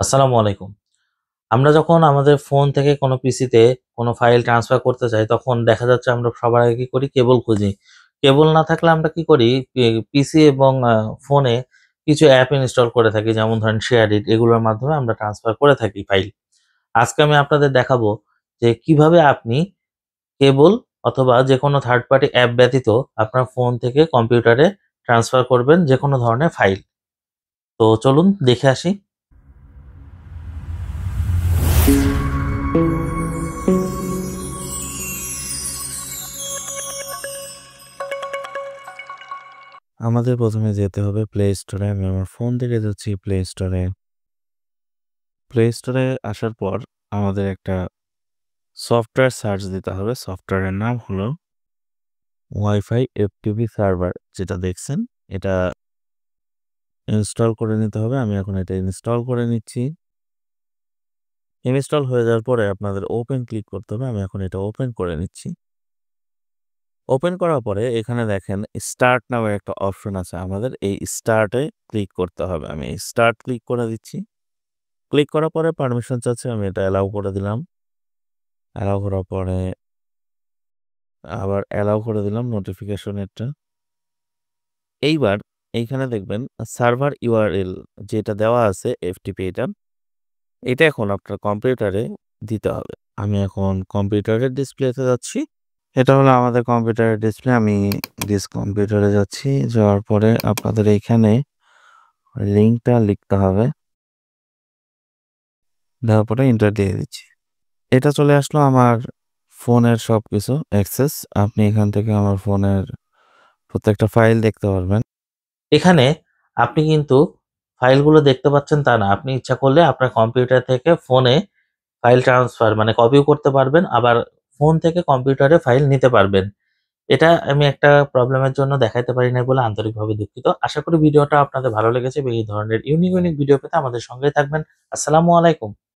আসসালামু আলাইকুম। আমরা যখন আমাদের ফোন থেকে কোনো পিসিতে কোনো ফাইল ট্রান্সফার করতে চাই, তখন দেখা যাচ্ছে আমরা সবার আগে কি করি? কেবল খুঁজি। কেবল না থাকলে আমরা কি করি? পিসি এবং ফোনে কিছু অ্যাপ ইনস্টল করে থাকি। যেমন ধরেন শেয়ার ইট এগুলোর মাধ্যমে আমরা ট্রান্সফার করে থাকি ফাইল। আজকে আমি আপনাদের দেখাবো যে কিভাবে আপনি কেবল অথবা যেকোনো থার্ড পার্টি অ্যাপ ব্যতীত আপনার ফোন থেকে কম্পিউটারে ট্রান্সফার করবেন যেকোনো ধরনের ফাইল। তো চলুন দেখে আসি। আমাদের ১ম এ যেতে হবে প্লে স্টোরে। আমি আমার ফোন থেকে যাচ্ছি প্লে স্টোরে। প্লে স্টোরে আসার পর আমাদের একটা সফটওয়্যার সার্চ দিতে হবে। সফটওয়্যারের নাম হলো ওয়াইফাই এফটিপি সার্ভার যেটা দেখছেন, এটা ইনস্টল করে নিতে হবে। আমি এখন এটা ইনস্টল করে নিচ্ছি। ইনস্টল হয়ে যাওয়ার পরে আপনাদের ওপেন ক্লিক করতে হবে। আমি এখন এটা ওপেন করে নিচ্ছি। ওপেন করার পরে এখানে দেখেন স্টার্ট নামে একটা অপশন আছে। আমাদের এই স্টার্টে ক্লিক করতে হবে। আমি স্টার্ট ক্লিক করে দিচ্ছি। ক্লিক করার পরে পারমিশন চাচ্ছে, আমি এটা অ্যালাউ করে দিলাম। অ্যালাউ করার পরে আবার অ্যালাউ করে দিলাম নোটিফিকেশনেরটা। এইবার এইখানে দেখবেন সার্ভার ইউআরএল যেটা দেওয়া আছে এফটিপি এটা এখন আপনার কম্পিউটারে দিতে হবে। আমি এখন কম্পিউটারের ডিসপ্লেতে যাচ্ছি। এটা হলো আমাদের কম্পিউটারের ডিসপ্লে। আমি কম্পিউটারে যাচ্ছি। যাওয়ার পরে আপনাদের এইখানে লিঙ্কটা লিখতে হবে। দেওয়ার পরে এন্টার দিয়ে দিচ্ছি। এটা চলে আসলো আমার ফোনের সবকিছু অ্যাক্সেস। আপনি এখান থেকে আমার ফোনের প্রত্যেকটা ফাইল দেখতে পারবেন। এখানে আপনি কিন্তু ফাইলগুলো দেখতে পাচ্ছেন তা না। আপনি ইচ্ছা করলে আপনার কম্পিউটার থেকে ফোনে ফাইল ট্রান্সফার মানে কপিও করতে পারবেন। আবার ফোন থেকে কম্পিউটারে ফাইল নিতে পারবেন। এটা আমি একটা প্রবলেমের জন্য দেখাইতে পারি নাই বলে আন্তরিকভাবে দুঃখিত। আশা করি ভিডিওটা আপনাদের ভালো লেগেছে এবং এই ধরনের ইউনিক ভিডিও পেতে আমাদের সঙ্গেই থাকবেন। আসসালামু আলাইকুম।